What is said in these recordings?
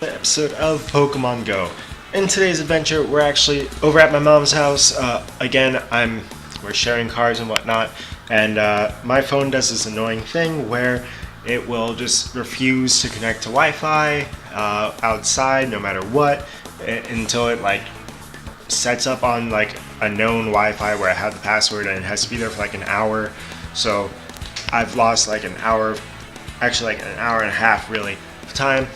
Episode of Pokemon Go. In today's adventure, we're actually over at my mom's house. Again, we're sharing cars and whatnot, and my phone does this annoying thing where it will just refuse to connect to Wi-Fi outside, no matter what, until it sets up on a known Wi-Fi where I have the password, and it has to be there for an hour. So I've lost an hour, actually an hour and a half really of time.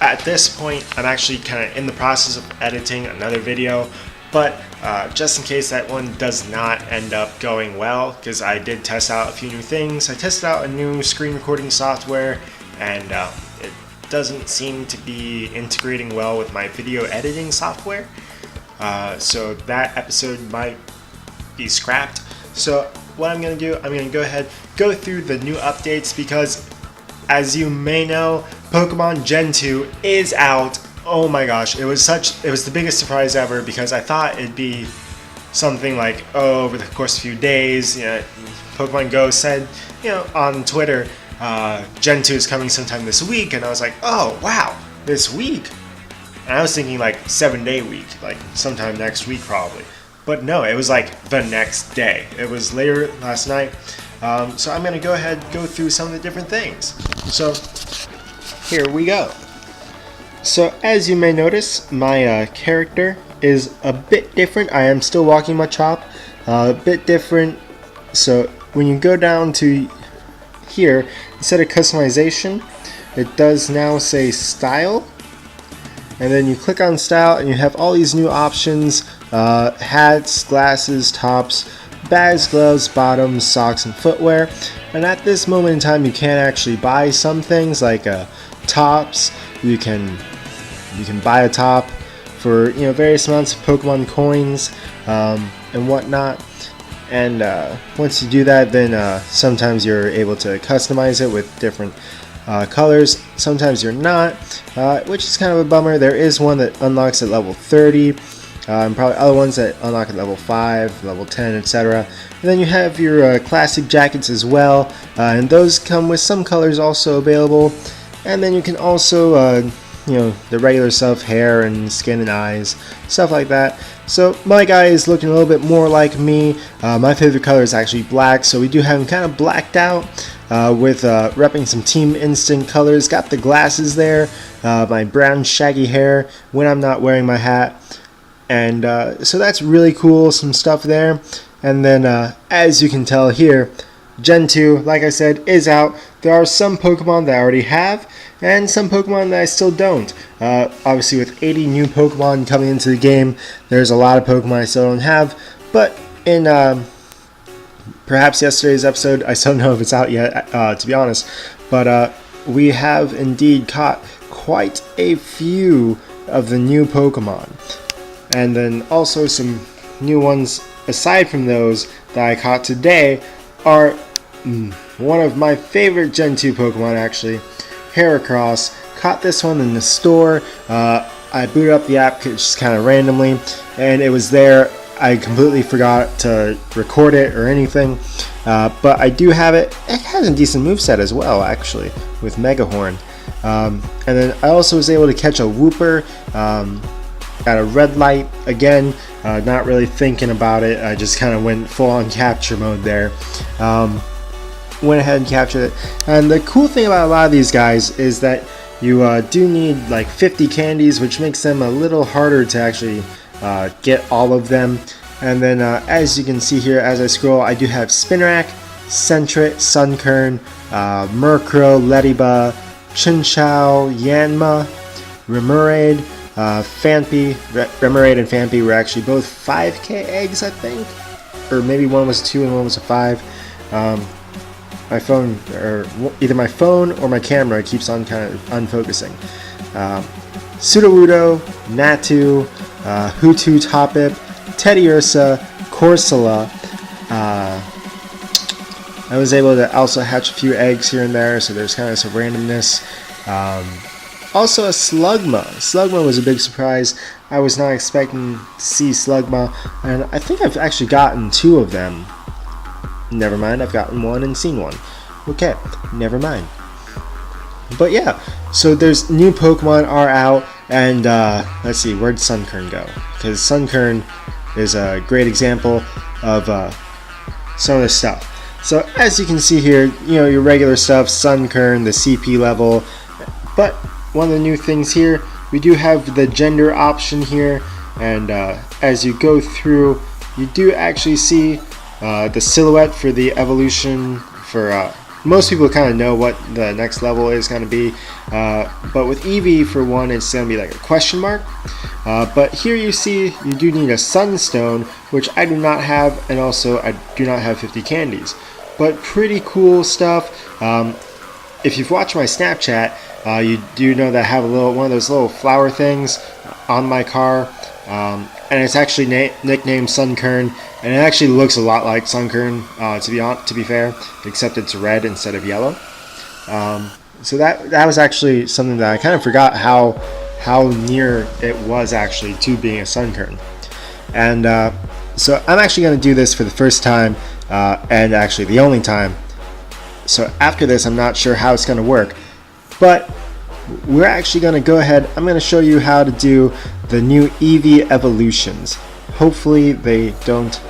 At this point, I'm actually kind of in the process of editing another video, but just in case that one does not end up going well, because I did test out a few new things. I tested out a new screen recording software, and it doesn't seem to be integrating well with my video editing software, so that episode might be scrapped. So what I'm going to do, I'm going to go through the new updates, because as you may know, Pokemon Gen 2 is out. Oh my gosh, it was the biggest surprise ever, because I thought it'd be something over the course of a few days. Pokemon Go said, on Twitter, Gen 2 is coming sometime this week, and I was like, oh wow, this week? And I was thinking 7-day week, sometime next week probably. But no, it was the next day. It was later last night. So I'm going to go through some of the different things. So here we go. So as you may notice, my character is a bit different. I am still walking my chop, a bit different. So when you go down to here, instead of customization, it does now say style. And then you click on style and you have all these new options: hats, glasses, tops, bags, gloves, bottoms, socks, and footwear. And at this moment in time, you can actually buy some things like tops. You can buy a top for various amounts of Pokemon coins and whatnot. And once you do that, then sometimes you're able to customize it with different colors. Sometimes you're not, which is kind of a bummer. There is one that unlocks at level 30. And probably other ones that unlock at level 5, level 10, etc. And then you have your classic jackets as well, and those come with some colors also available. And then you can also, the regular stuff, hair and skin and eyes, stuff like that. So my guy is looking a little bit more like me. My favorite color is actually black, so we do have him kind of blacked out with repping some Team Instinct colors. Got the glasses there, my brown shaggy hair when I'm not wearing my hat. And so that's really cool, some stuff there. And then as you can tell here, Gen 2, like I said, is out. There are some Pokemon that I already have, and some Pokemon that I still don't. Obviously with 80 new Pokemon coming into the game, there's a lot of Pokemon I still don't have. But in perhaps yesterday's episode, I still don't know if it's out yet, to be honest. But we have indeed caught quite a few of the new Pokemon. And then also some new ones aside from those that I caught today are one of my favorite Gen 2 Pokemon, actually, Heracross. Caught this one in the store. I booted up the app just kind of randomly, and it was there. I completely forgot to record it or anything, but I do have it. It has a decent moveset as well, actually, with Mega Horn. And then I also was able to catch a Wooper at a red light again, not really thinking about it. I just kind of went full on capture mode there. Went ahead and captured it. And the cool thing about a lot of these guys is that you do need 50 candies, which makes them a little harder to actually get all of them. And then as you can see here, as I scroll, I do have Spinarak, Sentret, Sunkern, Murkrow, Lediba, Chinchou, Yanma, Remoraid, Remoraid and Phanpy were actually both 5k eggs, I think, or maybe one was 2 and one was a 5. My phone, or either my phone or my camera, keeps on kind of unfocusing. Sudowoodo, Natu, Hutu Topic, Teddiursa, Corsola. I was able to also hatch a few eggs here and there, so there's kind of some randomness. Also a Slugma. Slugma was a big surprise. I was not expecting to see Slugma, and I think I've actually gotten 2 of them. Never mind, I've gotten 1 and seen 1. Okay, never mind. But yeah, so there's new Pokemon are out, and let's see, where'd Sunkern go? Because Sunkern is a great example of some of this stuff. So as you can see here, you know, your regular stuff, Sunkern, the CP level, but one of the new things here, we do have the gender option here, and as you go through, you do actually see the silhouette for the evolution for most people kind of know what the next level is going to be, but with Eevee for one, it's going to be like a question mark. But here you see you do need a Sunstone, which I do not have, and also I do not have 50 candies. But pretty cool stuff. If you've watched my Snapchat, you do know that I have one of those little flower things on my car, and it's actually nicknamed Sunkern, and it actually looks a lot like Sunkern, to be fair, except it's red instead of yellow. So that was actually something that I kind of forgot how near it was actually to being a Sunkern. And so I'm actually going to do this for the first time, and actually the only time. So after this, I'm not sure how it's going to work, but we're actually going to go ahead. I'm going to show you how to do the new Eevee evolutions. Hopefully they don't.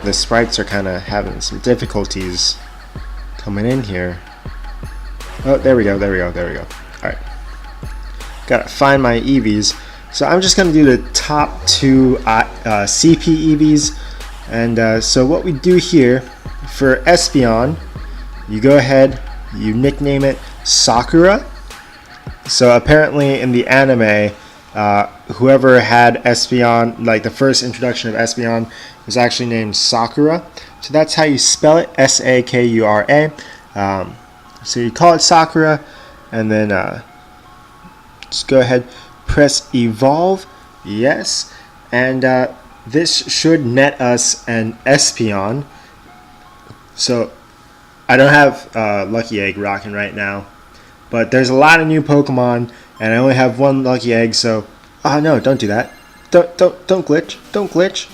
The sprites are kind of having some difficulties coming in here. Oh, there we go. Alright. Gotta find my Eevees. So I'm just gonna do the top two CP Eevees. And so what we do here for Espeon, you go ahead, you nickname it Sakura. So apparently in the anime, whoever had Espeon, like the first introduction of Espeon, was actually named Sakura. So that's how you spell it, Sakura. So you call it Sakura, and then just go ahead, press evolve, yes, and this should net us an Espeon. So I don't have Lucky Egg rocking right now, but there's a lot of new Pokemon, and I only have one Lucky Egg, so no, don't do that. Don't glitch.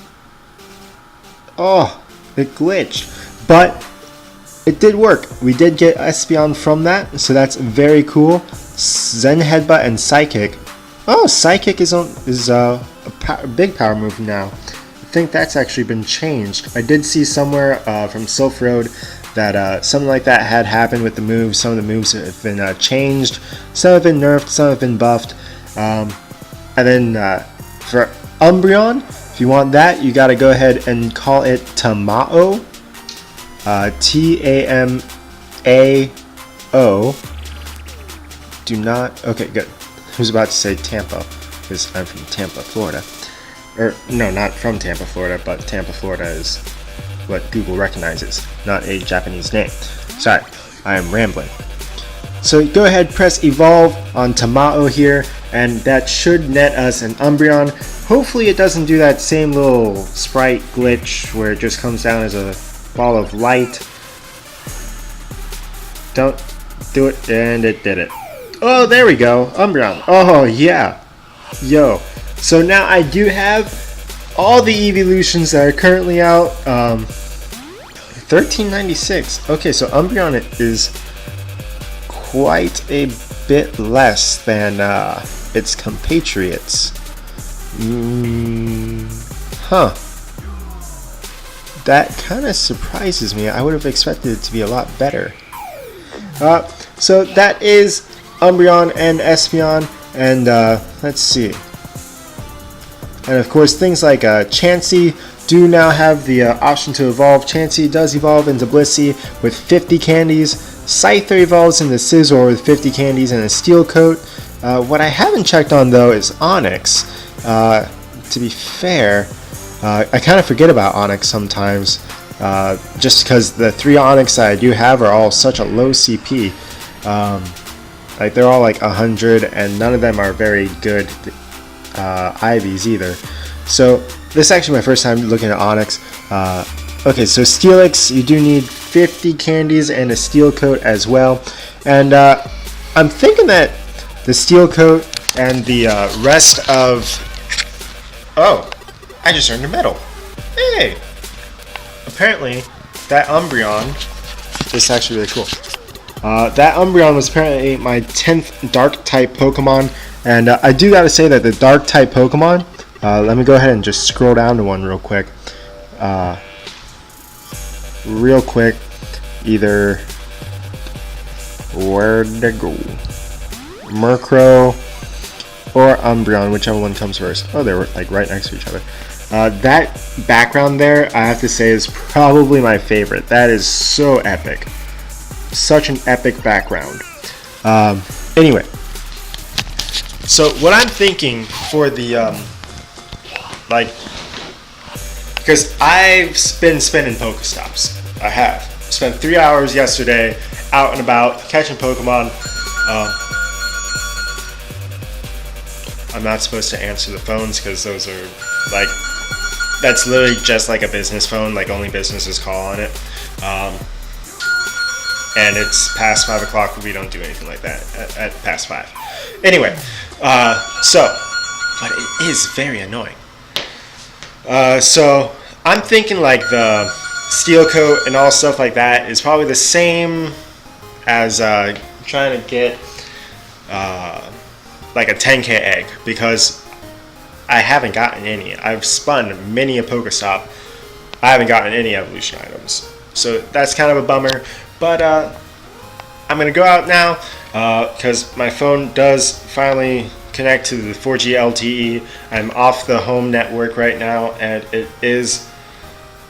Oh, it glitched, but it did work. We did get Espeon from that, so that's very cool. Zen Headbutt and Psychic. Oh, Psychic is a big power move now. I think that's actually been changed. I did see somewhere from Sylph Road that something like that had happened with the moves. Some of the moves have been changed. Some have been nerfed. Some have been buffed. And then for Umbreon, if you want that, you got to go ahead and call it Tamao. Tamao. Do not. Okay, good. I was about to say Tampa, because I'm from Tampa, Florida. Or no, not from Tampa, Florida, but Tampa, Florida is what Google recognizes, not a Japanese name. Sorry, I am rambling. So go ahead, press evolve on Tamao here, and that should net us an Umbreon. Hopefully it doesn't do that same little sprite glitch where it just comes down as a ball of light. Don't do it, and it did it. Oh, there we go, Umbreon. Oh yeah, yo. So now I do have all the evolutions that are currently out. 1396. Okay, so Umbreon is quite a bit less than its compatriots. That kind of surprises me. I would have expected it to be a lot better. So that is Umbreon and Espeon, and let's see. And of course, things like Chansey do now have the option to evolve. Chansey does evolve into Blissey with 50 candies. Scyther evolves into Scizor with 50 candies and a Steel Coat. What I haven't checked on though is Onix. To be fair, I kind of forget about Onix sometimes, just because the 3 Onix that I do have are all such a low CP. Like they're all like 100, and none of them are very good IVs either. So this is actually my first time looking at Onix. Okay, so Steelix, you do need 50 candies and a Steel Coat as well. And I'm thinking that the Steel Coat and the rest of... Oh, I just earned a medal. Hey! Apparently, that Umbreon this is actually really cool. That Umbreon was apparently my 10th Dark-type Pokemon, and I do gotta say that the Dark-type Pokemon, let me go ahead and just scroll down to one real quick. Either, where'd they go? Murkrow or Umbreon, whichever one comes first. Oh, they were like right next to each other. That background there, I have to say, is probably my favorite. That is so epic. Such an epic background. Anyway, so what I'm thinking for the because I've been spinning Pokestops. I have spent 3 hours yesterday out and about catching Pokemon. I'm not supposed to answer the phones because those are like, that's literally just like a business phone, like only businesses call on it. And it's past 5 o'clock. We don't do anything like that at past 5. Anyway, but it is very annoying. So I'm thinking like the steel coat and all stuff like that is probably the same as trying to get like a 10K egg, because I haven't gotten any. I've spun many a Pokestop. I haven't gotten any evolution items. So that's kind of a bummer. But I'm going to go out now because my phone does finally connect to the 4G LTE. I'm off the home network right now, and it is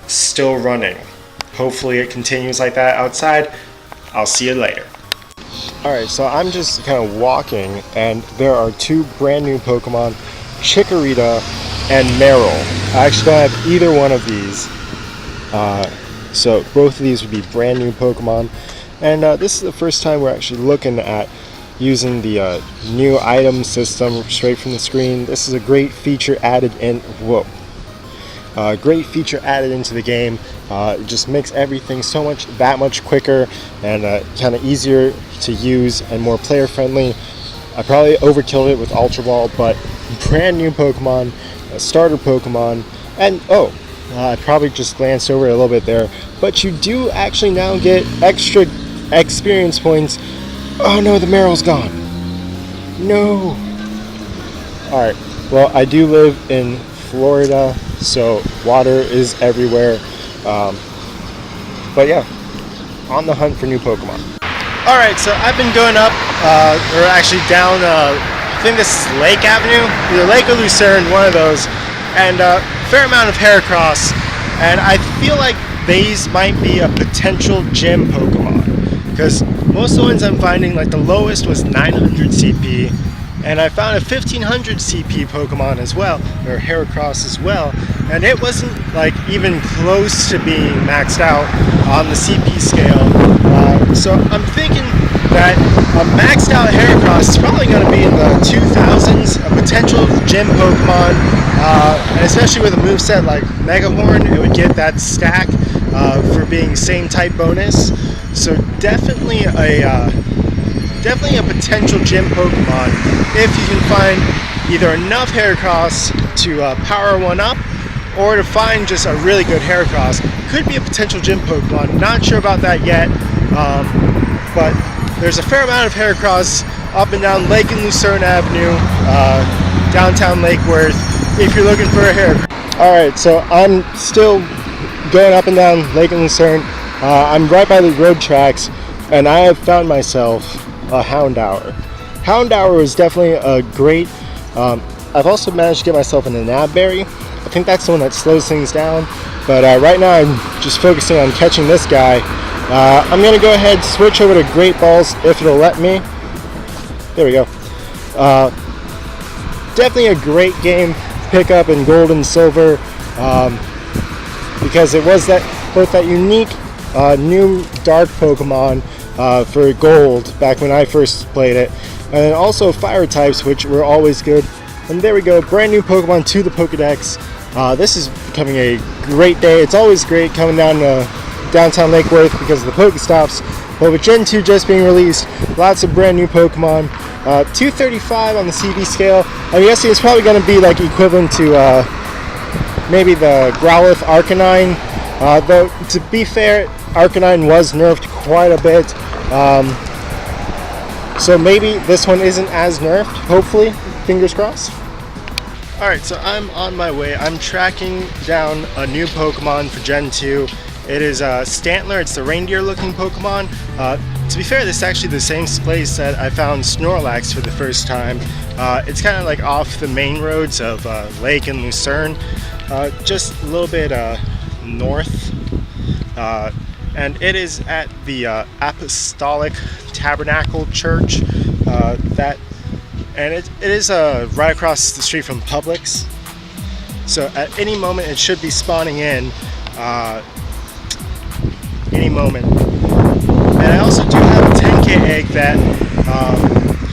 still running. Hopefully it continues like that outside. I'll see you later. Alright, so I'm just kind of walking, and there are two brand new Pokemon, Chikorita and Meryl. I actually don't have either one of these. So both of these would be brand new Pokemon, and this is the first time we're actually looking at using the new item system straight from the screen. This is a great feature added in. Great feature added into the game. It just makes everything that much quicker and kind of easier to use and more player friendly. I probably overkilled it with Ultra Ball, but brand new Pokemon, starter Pokemon, and I probably just glanced over it a little bit there, but you do actually now get extra experience points. Oh no, the Meryl's gone. No. Alright, well, I do live in Florida, so water is everywhere. But yeah, on the hunt for new Pokemon. Alright, so I've been going up, or actually down, I think this is Lake Avenue, either Lake or Lucerne, one of those, and fair amount of Heracross, and I feel like these might be a potential gym Pokemon, because most of the ones I'm finding, like the lowest was 900 CP, and I found a 1500 CP Pokemon as well, or Heracross as well, and it wasn't like even close to being maxed out on the CP scale. So I'm thinking that a maxed out Heracross is probably going to be in the 2000s, a potential gym Pokemon, and especially with a moveset like Mega Horn, it would get that stack for being same type bonus. So definitely a potential gym Pokemon if you can find either enough Heracross to power one up, or to find just a really good Heracross. Could be a potential gym Pokemon. Not sure about that yet, but there's a fair amount of Heracross up and down Lake and Lucerne Avenue, downtown Lake Worth, if you're looking for a Heracross. Alright, so I'm still going up and down Lake and Lucerne. I'm right by the road tracks, and I have found myself a Houndour. Houndour is definitely a great. I've also managed to get myself an Nabberry. I think that's the one that slows things down. But right now I'm just focusing on catching this guy. I'm going to go ahead and switch over to Great Balls if it'll let me. There we go. Definitely a great game pick up in Gold and Silver, because it was both that unique new Dark Pokemon for Gold back when I first played it, and then also Fire types, which were always good. And there we go, brand new Pokemon to the Pokedex. This is becoming a great day. It's always great coming down to downtown Lake Worth because of the Pokestops. But with Gen 2 just being released, lots of brand new Pokemon. 235 on the CV scale. I'm guessing it's probably going to be like equivalent to maybe the Growlithe Arcanine Though, to be fair, Arcanine was nerfed quite a bit. So maybe this one isn't as nerfed, hopefully. Fingers crossed. Alright, so I'm on my way. I'm tracking down a new Pokemon for Gen 2. It is Stantler. It's the reindeer-looking Pokemon. To be fair, this is actually the same place that I found Snorlax for the first time. It's kind of like off the main roads of Lake and Lucerne, just a little bit north. And it is at the Apostolic Tabernacle Church. And it is right across the street from Publix. So at any moment it should be spawning in. Any moment. And I also do have a 10k egg that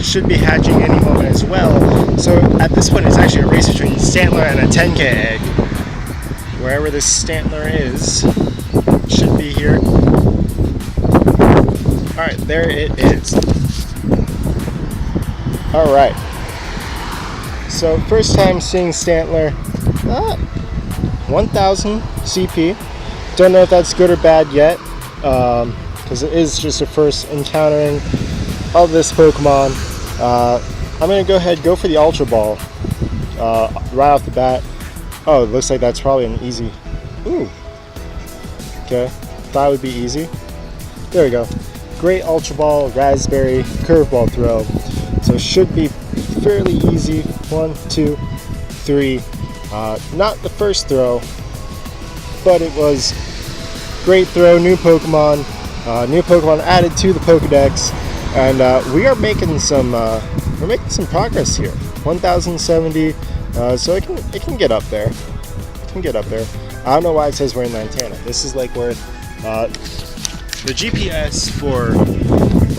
should be hatching any moment as well. So at this point it's actually a race between Stantler and a 10k egg. Wherever this Stantler is, should be here. Alright, there it is. Alright. So first time seeing Stantler. 1000 CP. Don't know if that's good or bad yet, because it is just a first encountering of this Pokemon. I'm going to go ahead and go for the Ultra Ball right off the bat. Oh, it looks like that's probably an easy... Ooh. Okay, thought it would be easy. There we go. Great Ultra Ball, Raspberry, Curveball throw. So it should be fairly easy. 1, 2, 3. Not the first throw, but it was great throw. New Pokemon added to the Pokedex, and we are making some progress here. 1070, so it can get up there. It can get up there. I don't know why it says we're in Lantana. This is like where the GPS for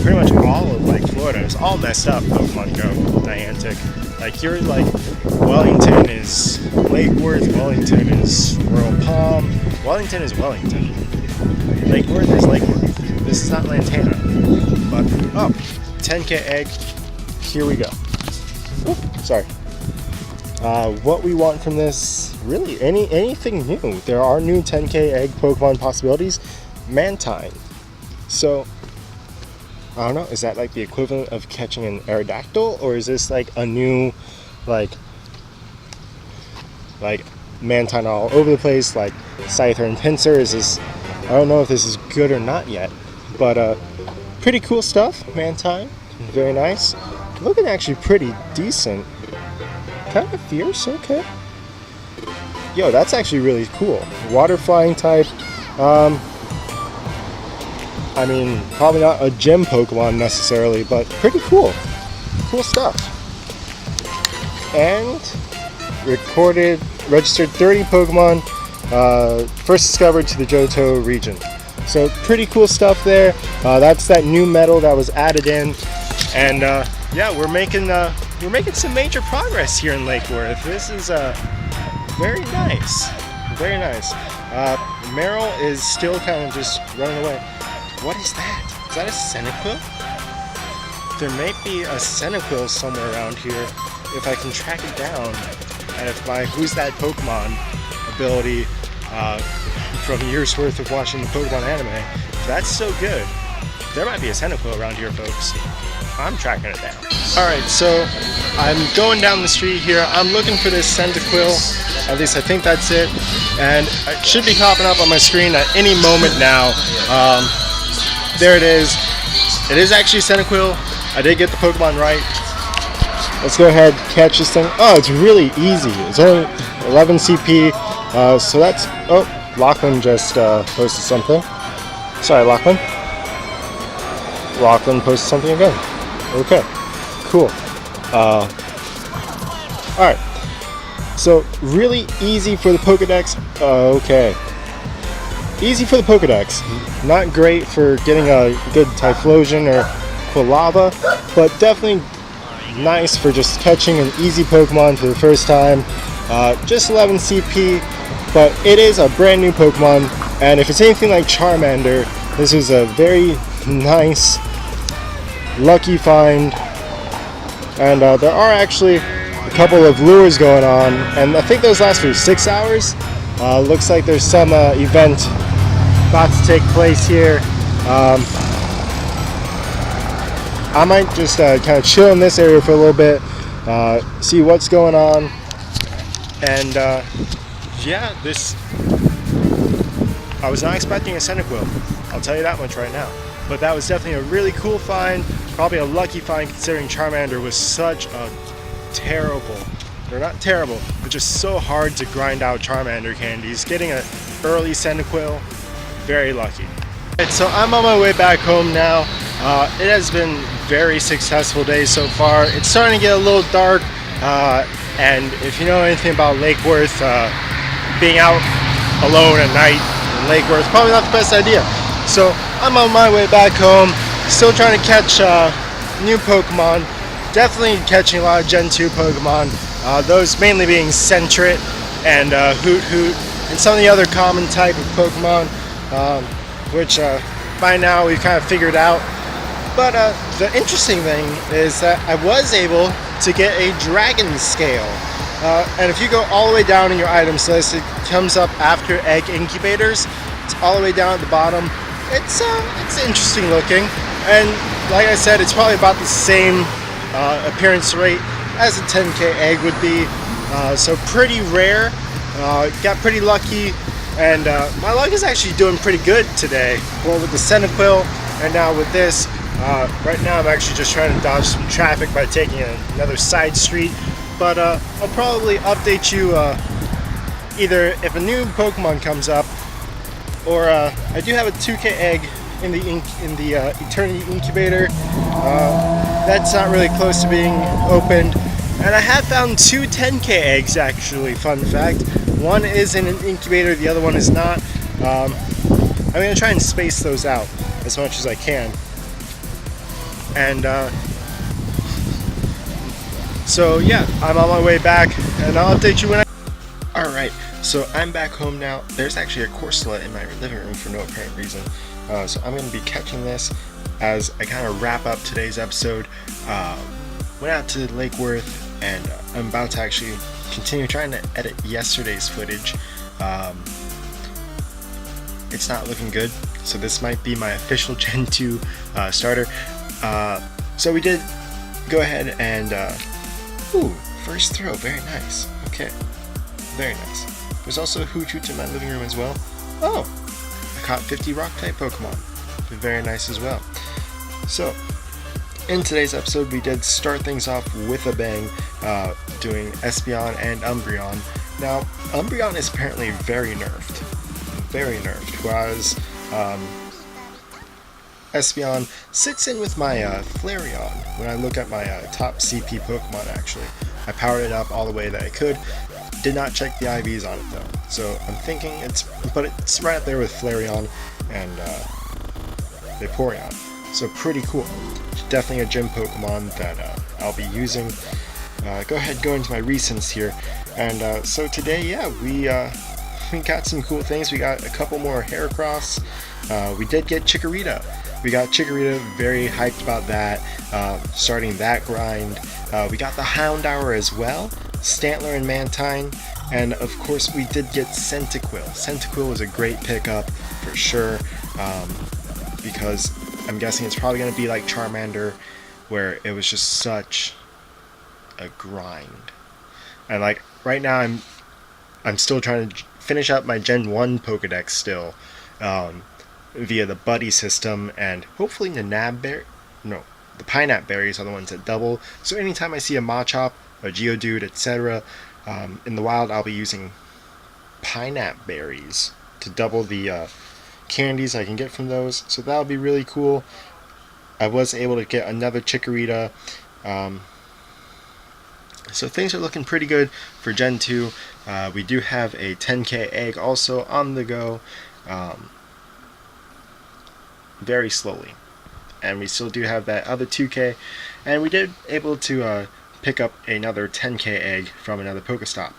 pretty much all of like Florida is all messed up. Pokemon Go, Niantic. Like you're like Wellington is Lake Worth, Wellington is Royal Palm, Wellington is Wellington. Lake Worth is Lake Worth. This is not Lantana. But 10k egg. Here we go. Oop, sorry. What we want from this, really anything new. There are new 10k egg Pokemon possibilities. Mantine. So I don't know, is that like the equivalent of catching an Aerodactyl, or is this like a new like Mantine all over the place, like Scyther and Pinsir? Is this, I don't know if this is good or not yet, but pretty cool stuff. Mantine, very nice, looking actually pretty decent, kind of fierce. Okay, yo, that's actually really cool. Water flying type. I mean, probably not a gym Pokemon necessarily, but pretty cool. Cool stuff. And registered 30 Pokemon, first discovered to the Johto region. So pretty cool stuff there. That's that new metal that was added in, and yeah, we're making some major progress here in Lake Worth. This is very nice, very nice. Meryl is still kind of just running away. What is that? Is that a Cyndaquil? There may be a Cyndaquil somewhere around here if I can track it down. And if my Who's That Pokemon ability from years worth of watching the Pokemon anime, if that's so good, there might be a Cyndaquil around here, folks. I'm tracking it down. Alright, so I'm going down the street here. I'm looking for this Cyndaquil. At least I think that's it. And it should be popping up on my screen at any moment now. There it is. It is actually Cyndaquil. I did get the Pokemon right. Let's go ahead and catch this thing. Oh, it's really easy. It's only 11 CP. So that's... Oh, Lachlan just posted something. Sorry, Lachlan. Lachlan posted something again. Okay, cool. Alright. So, really easy for the Pokedex. Okay. Easy for the Pokedex. Not great for getting a good Typhlosion or Quilava, but definitely nice for just catching an easy Pokemon for the first time. Just 11 CP, but it is a brand new Pokemon, and if it's anything like Charmander, this is a very nice, lucky find. And there are actually a couple of lures going on, and I think those last for 6 hours. Looks like there's some event about to take place here. I might just kind of chill in this area for a little bit, see what's going on, and yeah, I was not expecting a Cyndaquil, I'll tell you that much right now. But that was definitely a really cool find, probably a lucky find considering Charmander was such a terrible, or not terrible, but just so hard to grind out Charmander candies. Getting an early Cyndaquil, very lucky. Right, so I'm on my way back home now. It has been very successful day so far. It's starting to get a little dark, and if you know anything about Lake Worth, being out alone at night in Lake Worth, probably not the best idea. So I'm on my way back home, still trying to catch new Pokemon. Definitely catching a lot of Gen 2 Pokemon, those mainly being Sentret and Hoot Hoot, and some of the other common type of Pokemon, which by now we've kind of figured out. But the interesting thing is that I was able to get a Dragon Scale. And if you go all the way down in your items list, it comes up after Egg Incubators. It's all the way down at the bottom. It's interesting looking, and like I said, it's probably about the same appearance rate as a 10k egg would be. So pretty rare. Got pretty lucky, and my luck is actually doing pretty good today. Well, with the Cyndaquil, and now with this. Right now I'm actually just trying to dodge some traffic by taking another side street, but I'll probably update you either if a new Pokemon comes up, or I do have a 2k egg in the Eternity Incubator. That's not really close to being opened, and I have found two 10k eggs actually. Fun fact: one is in an incubator, the other one is not. I'm gonna try and space those out as much as I can. And so yeah, I'm on my way back, and I'll update you when I... Alright, so I'm back home now. There's actually a Corsola in my living room for no apparent reason. So I'm going to be catching this as I kind of wrap up today's episode. Went out to Lake Worth, and I'm about to actually continue trying to edit yesterday's footage. It's not looking good, so this might be my official Gen 2 starter. So we did go ahead and, ooh, first throw, very nice. Okay, very nice. There's also Hoot Hoot in my living room as well. Oh, I caught 50 Rock-type Pokemon. Very nice as well. So, in today's episode, we did start things off with a bang, doing Espeon and Umbreon. Now, Umbreon is apparently very nerfed. Very nerfed, whereas, Espeon sits in with my Flareon. When I look at my top CP Pokemon, actually, I powered it up all the way that I could. Did not check the IVs on it though, so I'm thinking it's right up there with Flareon and Vaporeon. So pretty cool. Definitely a gym Pokemon that I'll be using. Go into my recents here, and so today, yeah, we got some cool things. We got a couple more Heracross. We did get Chikorita. We got Chikorita, very hyped about that, starting that grind. We got the Houndour as well, Stantler and Mantine, and of course we did get Cyndaquil. Cyndaquil was a great pickup for sure, because I'm guessing it's probably going to be like Charmander, where it was just such a grind. And like right now I'm still trying to finish up my Gen 1 Pokedex still, via the Buddy system, and hopefully the Pinap berries are the ones that double. So anytime I see a Machop, a Geodude, etc., in the wild, I'll be using Pinap berries to double the candies I can get from those. So that'll be really cool. I was able to get another Chikorita. So things are looking pretty good for Gen 2. We do have a 10k egg also on the go. Very slowly, and we still do have that other 2k, and we did able to pick up another 10k egg from another Pokestop.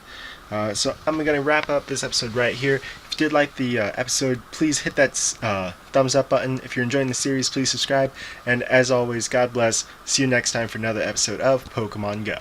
So I'm gonna wrap up this episode right here. If you did like the episode, please hit that thumbs up button. If you're enjoying the series, please subscribe, and as always, God bless. See you next time for another episode of Pokemon Go.